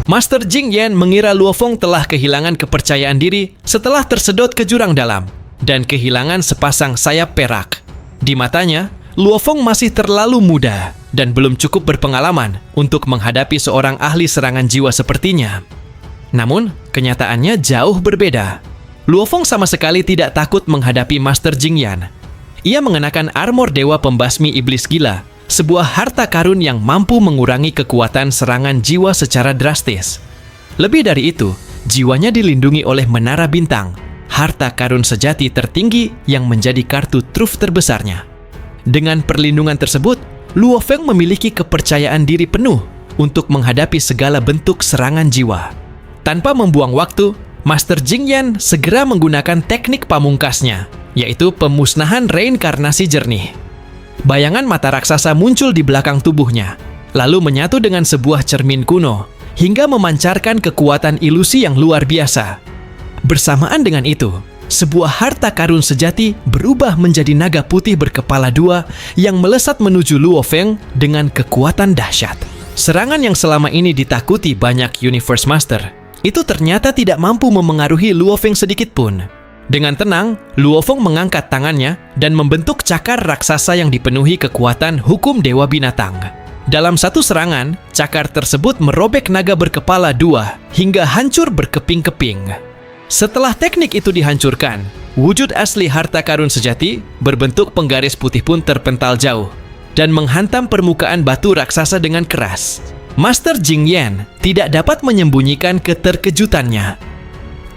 Master Jing Yan mengira Luo Feng telah kehilangan kepercayaan diri setelah tersedot ke jurang dalam dan kehilangan sepasang sayap perak. Di matanya, Luo Feng masih terlalu muda dan belum cukup berpengalaman untuk menghadapi seorang ahli serangan jiwa sepertinya. Namun, kenyataannya jauh berbeda. Luo Feng sama sekali tidak takut menghadapi Master Jing Yan. Ia mengenakan armor Dewa Pembasmi Iblis Gila, sebuah harta karun yang mampu mengurangi kekuatan serangan jiwa secara drastis. Lebih dari itu, jiwanya dilindungi oleh Menara Bintang, harta karun sejati tertinggi yang menjadi kartu truf terbesarnya. Dengan perlindungan tersebut, Luo Feng memiliki kepercayaan diri penuh untuk menghadapi segala bentuk serangan jiwa. Tanpa membuang waktu, Master Jing Yan segera menggunakan teknik pamungkasnya, yaitu pemusnahan reinkarnasi jernih. Bayangan mata raksasa muncul di belakang tubuhnya, lalu menyatu dengan sebuah cermin kuno, hingga memancarkan kekuatan ilusi yang luar biasa. Bersamaan dengan itu, sebuah harta karun sejati berubah menjadi naga putih berkepala dua yang melesat menuju Luo Feng dengan kekuatan dahsyat. Serangan yang selama ini ditakuti banyak Universe Master, itu ternyata tidak mampu memengaruhi Luo Feng sedikit pun. Dengan tenang, Luo Feng mengangkat tangannya dan membentuk cakar raksasa yang dipenuhi kekuatan hukum Dewa Binatang. Dalam satu serangan, cakar tersebut merobek naga berkepala dua hingga hancur berkeping-keping. Setelah teknik itu dihancurkan, wujud asli harta karun sejati berbentuk penggaris putih pun terpental jauh dan menghantam permukaan batu raksasa dengan keras. Master Jing Yan tidak dapat menyembunyikan keterkejutannya.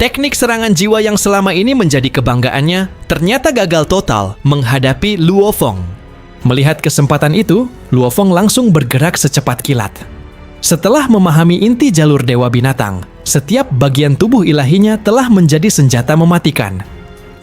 Teknik serangan jiwa yang selama ini menjadi kebanggaannya ternyata gagal total menghadapi Luo Feng. Melihat kesempatan itu, Luo Feng langsung bergerak secepat kilat. Setelah memahami inti jalur Dewa Binatang, setiap bagian tubuh ilahinya telah menjadi senjata mematikan.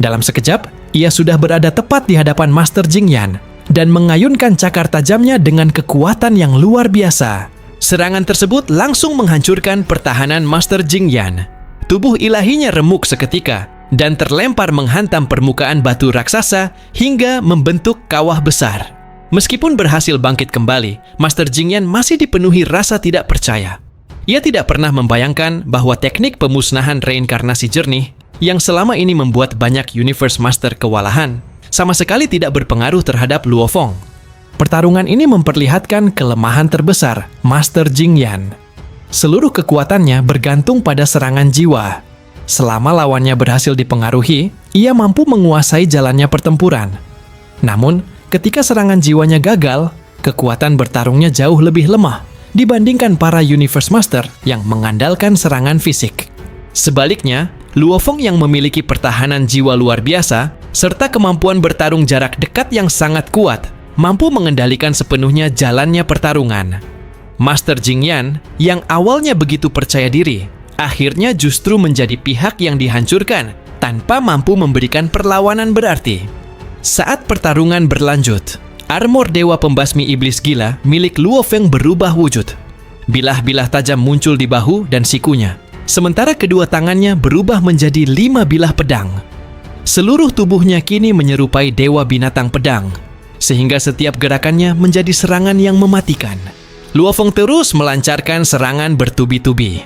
Dalam sekejap, ia sudah berada tepat di hadapan Master Jing Yan dan mengayunkan cakar tajamnya dengan kekuatan yang luar biasa. Serangan tersebut langsung menghancurkan pertahanan Master Jing Yan. Tubuh ilahinya remuk seketika dan terlempar menghantam permukaan batu raksasa hingga membentuk kawah besar. Meskipun berhasil bangkit kembali, Master Jing Yan masih dipenuhi rasa tidak percaya. Ia tidak pernah membayangkan bahwa teknik pemusnahan reinkarnasi jernih yang selama ini membuat banyak Universe Master kewalahan sama sekali tidak berpengaruh terhadap Luo Feng. Pertarungan ini memperlihatkan kelemahan terbesar Master Jing Yan. Seluruh kekuatannya bergantung pada serangan jiwa. Selama lawannya berhasil dipengaruhi, ia mampu menguasai jalannya pertempuran. Namun, ketika serangan jiwanya gagal, kekuatan bertarungnya jauh lebih lemah dibandingkan para Universe Master yang mengandalkan serangan fisik. Sebaliknya, Luo Feng yang memiliki pertahanan jiwa luar biasa serta kemampuan bertarung jarak dekat yang sangat kuat, mampu mengendalikan sepenuhnya jalannya pertarungan. Master Jing Yan yang awalnya begitu percaya diri, akhirnya justru menjadi pihak yang dihancurkan tanpa mampu memberikan perlawanan berarti. Saat pertarungan berlanjut, armor Dewa Pembasmi Iblis Gila milik Luo Feng berubah wujud. Bilah-bilah tajam muncul di bahu dan sikunya, sementara kedua tangannya berubah menjadi 5 bilah pedang. Seluruh tubuhnya kini menyerupai Dewa Binatang Pedang, sehingga setiap gerakannya menjadi serangan yang mematikan. Luo Feng terus melancarkan serangan bertubi-tubi.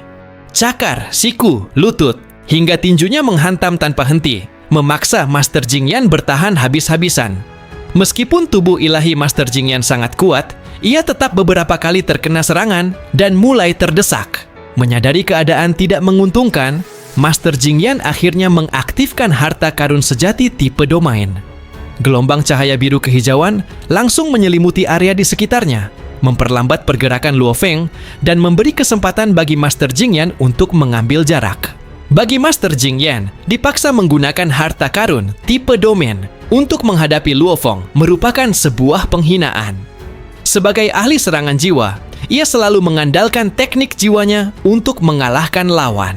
Cakar, siku, lutut, hingga tinjunya menghantam tanpa henti, memaksa Master Jing Yan bertahan habis-habisan. Meskipun tubuh ilahi Master Jing Yan sangat kuat, ia tetap beberapa kali terkena serangan dan mulai terdesak. Menyadari keadaan tidak menguntungkan, Master Jing Yan akhirnya mengaktifkan harta karun sejati tipe domain. Gelombang cahaya biru kehijauan langsung menyelimuti area di sekitarnya, memperlambat pergerakan Luo Feng dan memberi kesempatan bagi Master Jing Yan untuk mengambil jarak. Bagi Master Jing Yan, dipaksa menggunakan harta karun tipe domain untuk menghadapi Luo Feng merupakan sebuah penghinaan. Sebagai ahli serangan jiwa, ia selalu mengandalkan teknik jiwanya untuk mengalahkan lawan.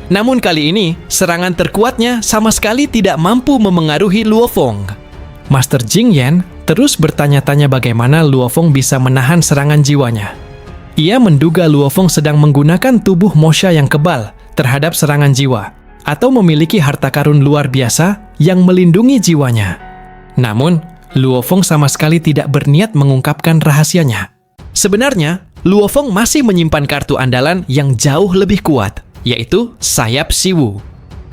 Namun kali ini, serangan terkuatnya sama sekali tidak mampu memengaruhi Luo Feng. Master Jing Yan terus bertanya-tanya bagaimana Luo Feng bisa menahan serangan jiwanya. Ia menduga Luo Feng sedang menggunakan tubuh Mosha yang kebal terhadap serangan jiwa, atau memiliki harta karun luar biasa yang melindungi jiwanya. Namun, Luo Feng sama sekali tidak berniat mengungkapkan rahasianya. Sebenarnya, Luo Feng masih menyimpan kartu andalan yang jauh lebih kuat, yaitu sayap Siwu.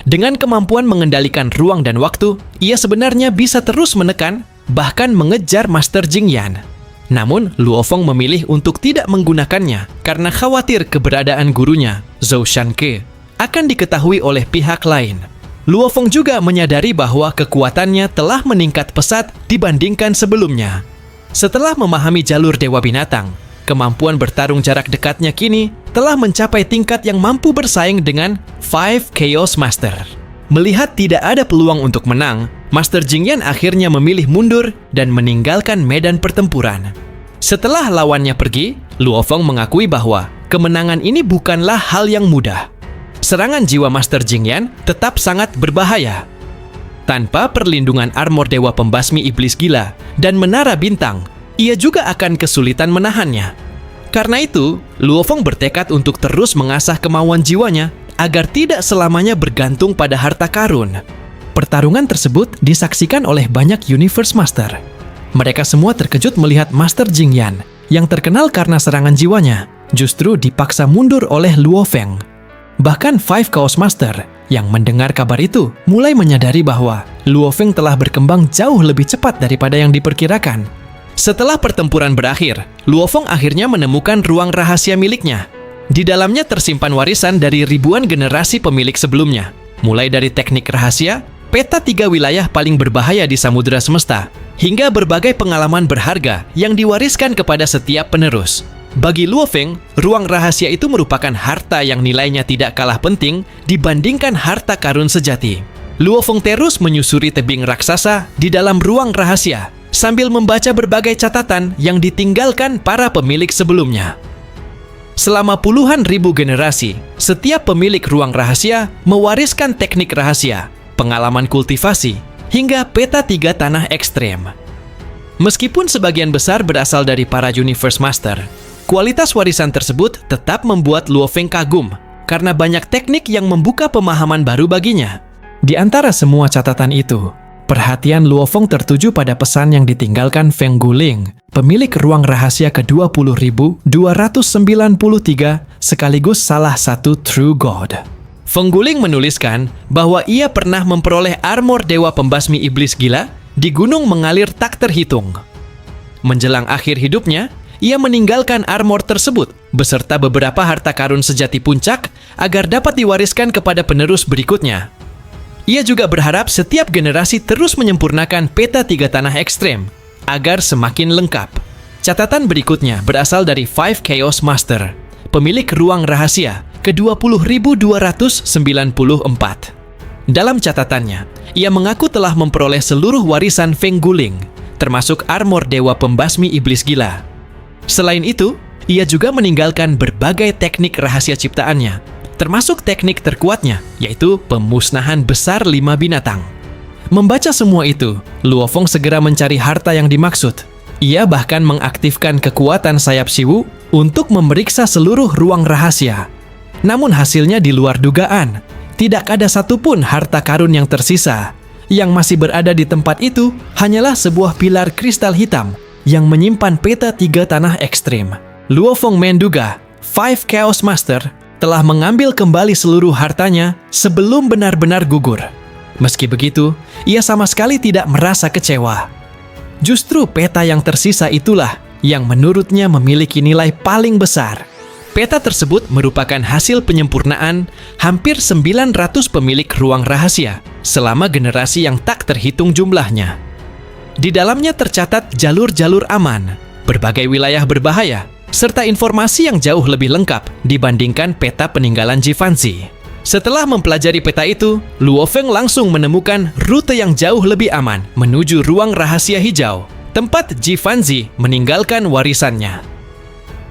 Dengan kemampuan mengendalikan ruang dan waktu, ia sebenarnya bisa terus menekan, bahkan mengejar Master Jingyan. Namun, Luo Feng memilih untuk tidak menggunakannya karena khawatir keberadaan gurunya, Zhou Shanke, akan diketahui oleh pihak lain. Luo Feng juga menyadari bahwa kekuatannya telah meningkat pesat dibandingkan sebelumnya. Setelah memahami jalur Dewa Binatang, kemampuan bertarung jarak dekatnya kini telah mencapai tingkat yang mampu bersaing dengan Five Chaos Master. Melihat tidak ada peluang untuk menang, Master Jingyan akhirnya memilih mundur dan meninggalkan medan pertempuran. Setelah lawannya pergi, Luo Feng mengakui bahwa kemenangan ini bukanlah hal yang mudah. Serangan jiwa Master Jingyan tetap sangat berbahaya. Tanpa perlindungan armor Dewa Pembasmi Iblis Gila dan Menara Bintang, ia juga akan kesulitan menahannya. Karena itu, Luo Feng bertekad untuk terus mengasah kemauan jiwanya agar tidak selamanya bergantung pada harta karun. Pertarungan tersebut disaksikan oleh banyak Universe Master. Mereka semua terkejut melihat Master Jingyan yang terkenal karena serangan jiwanya justru dipaksa mundur oleh Luo Feng. Bahkan Five Chaos Master yang mendengar kabar itu mulai menyadari bahwa Luo Feng telah berkembang jauh lebih cepat daripada yang diperkirakan. Setelah pertempuran berakhir, Luo Feng akhirnya menemukan ruang rahasia miliknya. Di dalamnya tersimpan warisan dari ribuan generasi pemilik sebelumnya, mulai dari teknik rahasia, peta 3 wilayah paling berbahaya di Samudra Semesta, hingga berbagai pengalaman berharga yang diwariskan kepada setiap penerus. Bagi Luo Feng, ruang rahasia itu merupakan harta yang nilainya tidak kalah penting dibandingkan harta karun sejati. Luo Feng terus menyusuri tebing raksasa di dalam ruang rahasia, sambil membaca berbagai catatan yang ditinggalkan para pemilik sebelumnya. Selama puluhan ribu generasi, setiap pemilik ruang rahasia mewariskan teknik rahasia, pengalaman kultivasi, hingga peta 3 tanah ekstrem. Meskipun sebagian besar berasal dari para Universe Master, kualitas warisan tersebut tetap membuat Luo Feng kagum karena banyak teknik yang membuka pemahaman baru baginya. Di antara semua catatan itu, perhatian Luo Feng tertuju pada pesan yang ditinggalkan Feng Guling, pemilik ruang rahasia ke-20.293 sekaligus salah satu True God. Feng Guling menuliskan bahwa ia pernah memperoleh armor Dewa Pembasmi Iblis Gila di gunung mengalir tak terhitung. Menjelang akhir hidupnya, ia meninggalkan armor tersebut beserta beberapa harta karun sejati puncak agar dapat diwariskan kepada penerus berikutnya. Ia juga berharap setiap generasi terus menyempurnakan peta 3 tanah ekstrem agar semakin lengkap. Catatan berikutnya berasal dari Five Chaos Master, pemilik ruang rahasia ke-20.294. Dalam catatannya, ia mengaku telah memperoleh seluruh warisan Feng Guling, termasuk armor Dewa Pembasmi Iblis Gila. Selain itu, ia juga meninggalkan berbagai teknik rahasia ciptaannya, termasuk teknik terkuatnya, yaitu pemusnahan besar 5 binatang. Membaca semua itu, Luo Feng segera mencari harta yang dimaksud. Ia bahkan mengaktifkan kekuatan sayap Siwu untuk memeriksa seluruh ruang rahasia. Namun hasilnya di luar dugaan. Tidak ada satupun harta karun yang tersisa. Yang masih berada di tempat itu hanyalah sebuah pilar kristal hitam yang menyimpan peta 3 tanah ekstrem. Luo Feng menduga Five Chaos Master telah mengambil kembali seluruh hartanya sebelum benar-benar gugur. Meski begitu, ia sama sekali tidak merasa kecewa. Justru peta yang tersisa itulah yang menurutnya memiliki nilai paling besar. Peta tersebut merupakan hasil penyempurnaan hampir 900 pemilik ruang rahasia selama generasi yang tak terhitung jumlahnya. Di dalamnya tercatat jalur-jalur aman, berbagai wilayah berbahaya, serta informasi yang jauh lebih lengkap dibandingkan peta peninggalan Jifanzi. Setelah mempelajari peta itu, Luo Feng langsung menemukan rute yang jauh lebih aman menuju ruang rahasia hijau, tempat Jifanzi meninggalkan warisannya.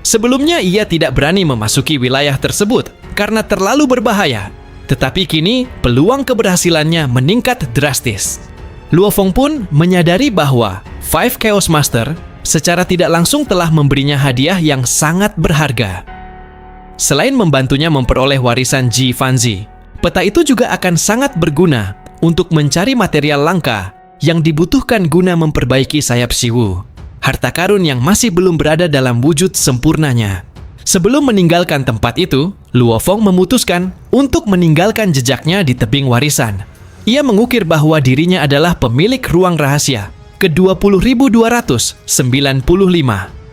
Sebelumnya ia tidak berani memasuki wilayah tersebut karena terlalu berbahaya, tetapi kini peluang keberhasilannya meningkat drastis. Luo Feng pun menyadari bahwa Five Chaos Master secara tidak langsung telah memberinya hadiah yang sangat berharga. Selain membantunya memperoleh warisan Jifanzi, peta itu juga akan sangat berguna untuk mencari material langka yang dibutuhkan guna memperbaiki sayap Siwu. harta karun yang masih belum berada dalam wujud sempurnanya. Sebelum meninggalkan tempat itu, Luo Feng memutuskan untuk meninggalkan jejaknya di tebing warisan. Ia mengukir bahwa dirinya adalah pemilik ruang rahasia ke-20.295,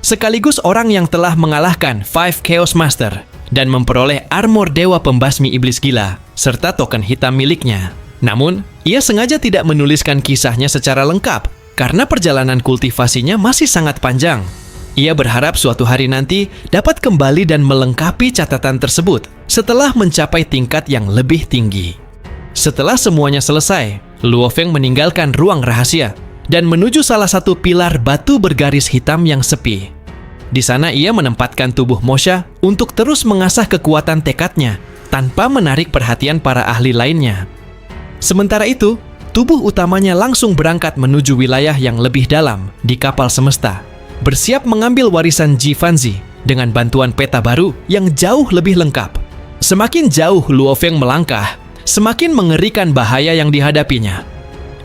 sekaligus orang yang telah mengalahkan Five Chaos Master dan memperoleh armor dewa pembasmi iblis gila, serta token hitam miliknya. Namun, ia sengaja tidak menuliskan kisahnya secara lengkap karena perjalanan kultivasinya masih sangat panjang. Ia berharap suatu hari nanti dapat kembali dan melengkapi catatan tersebut setelah mencapai tingkat yang lebih tinggi. Setelah semuanya selesai, Luo Feng meninggalkan ruang rahasia dan menuju salah satu pilar batu bergaris hitam yang sepi. Di sana ia menempatkan tubuh Mosha untuk terus mengasah kekuatan tekadnya tanpa menarik perhatian para ahli lainnya. Sementara itu, tubuh utamanya langsung berangkat menuju wilayah yang lebih dalam di kapal semesta, bersiap mengambil warisan Ji Fanzi dengan bantuan peta baru yang jauh lebih lengkap. Semakin jauh Luo Feng melangkah, semakin mengerikan bahaya yang dihadapinya.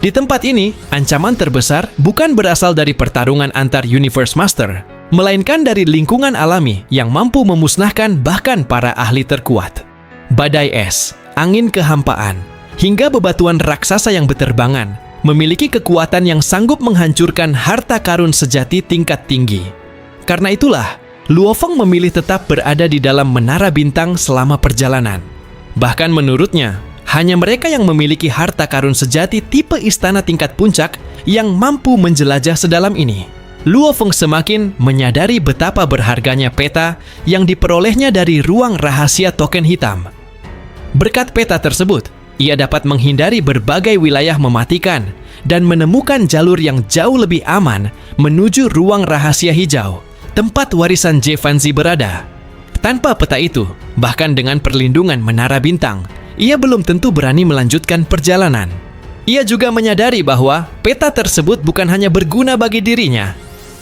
Di tempat ini, ancaman terbesar bukan berasal dari pertarungan antar Universe Master, melainkan dari lingkungan alami yang mampu memusnahkan bahkan para ahli terkuat. Badai es, angin kehampaan, hingga bebatuan raksasa yang berterbangan memiliki kekuatan yang sanggup menghancurkan harta karun sejati tingkat tinggi. Karena itulah, Luo Feng memilih tetap berada di dalam menara bintang selama perjalanan. Bahkan menurutnya, hanya mereka yang memiliki harta karun sejati tipe istana tingkat puncak yang mampu menjelajah sedalam ini. Luo Feng semakin menyadari betapa berharganya peta yang diperolehnya dari ruang rahasia token hitam. Berkat peta tersebut, ia dapat menghindari berbagai wilayah mematikan dan menemukan jalur yang jauh lebih aman menuju ruang rahasia hijau, tempat warisan Ji Fanzi berada. Tanpa peta itu, bahkan dengan perlindungan menara bintang, ia belum tentu berani melanjutkan perjalanan. Ia juga menyadari bahwa peta tersebut bukan hanya berguna bagi dirinya.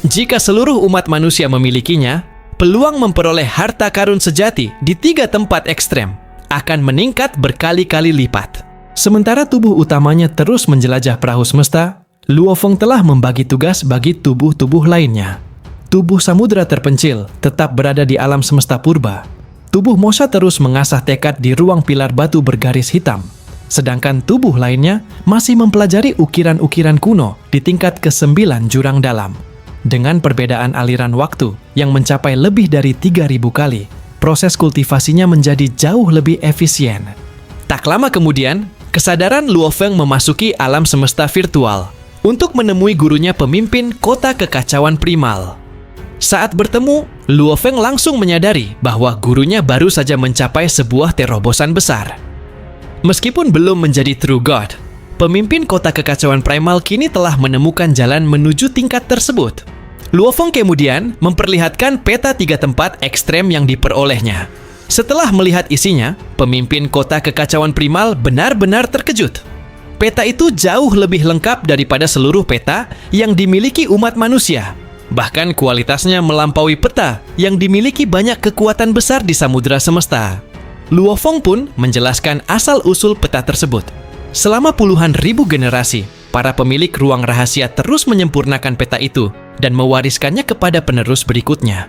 Jika seluruh umat manusia memilikinya, peluang memperoleh harta karun sejati di 3 tempat ekstrem akan meningkat berkali-kali lipat. Sementara tubuh utamanya terus menjelajah perahu semesta, Luo Feng telah membagi tugas bagi tubuh-tubuh lainnya. Tubuh samudera terpencil tetap berada di alam semesta purba. Tubuh Mosha terus mengasah tekad di ruang pilar batu bergaris hitam, sedangkan tubuh lainnya masih mempelajari ukiran-ukiran kuno di tingkat ke-9 jurang dalam. Dengan perbedaan aliran waktu yang mencapai lebih dari 3.000 kali, proses kultivasinya menjadi jauh lebih efisien. Tak lama kemudian, kesadaran Luo Feng memasuki alam semesta virtual untuk menemui gurunya pemimpin kota kekacauan primal. Saat bertemu, Luo Feng langsung menyadari bahwa gurunya baru saja mencapai sebuah terobosan besar. Meskipun belum menjadi True God, pemimpin kota kekacauan primal kini telah menemukan jalan menuju tingkat tersebut. Luo Feng kemudian memperlihatkan peta 3 tempat ekstrem yang diperolehnya. Setelah melihat isinya, pemimpin kota kekacauan primal benar-benar terkejut. Peta itu jauh lebih lengkap daripada seluruh peta yang dimiliki umat manusia. Bahkan kualitasnya melampaui peta yang dimiliki banyak kekuatan besar di samudera semesta. Luo Feng pun menjelaskan asal-usul peta tersebut. Selama puluhan ribu generasi, para pemilik ruang rahasia terus menyempurnakan peta itu dan mewariskannya kepada penerus berikutnya.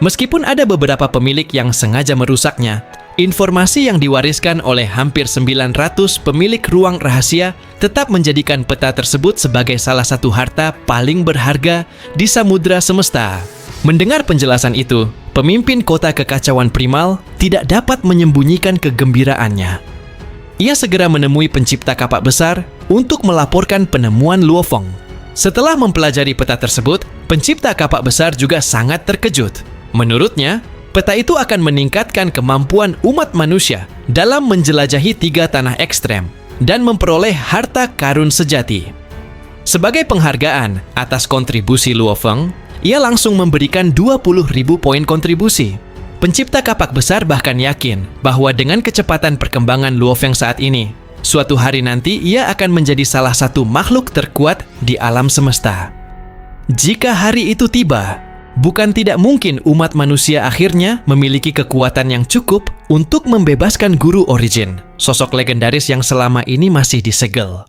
Meskipun ada beberapa pemilik yang sengaja merusaknya, informasi yang diwariskan oleh hampir 900 pemilik ruang rahasia tetap menjadikan peta tersebut sebagai salah satu harta paling berharga di samudera semesta. Mendengar penjelasan itu, pemimpin kota kekacauan primal tidak dapat menyembunyikan kegembiraannya. Ia segera menemui pencipta kapak besar untuk melaporkan penemuan Luo Feng. Setelah mempelajari peta tersebut, pencipta kapak besar juga sangat terkejut. Menurutnya, peta itu akan meningkatkan kemampuan umat manusia dalam menjelajahi 3 tanah ekstrem dan memperoleh harta karun sejati. Sebagai penghargaan atas kontribusi Luo Feng, ia langsung memberikan 20.000 poin kontribusi. Pencipta kapak besar bahkan yakin bahwa dengan kecepatan perkembangan Luo Feng saat ini, suatu hari nanti ia akan menjadi salah satu makhluk terkuat di alam semesta. Jika hari itu tiba, bukan tidak mungkin umat manusia akhirnya memiliki kekuatan yang cukup untuk membebaskan Guru Origin, sosok legendaris yang selama ini masih disegel.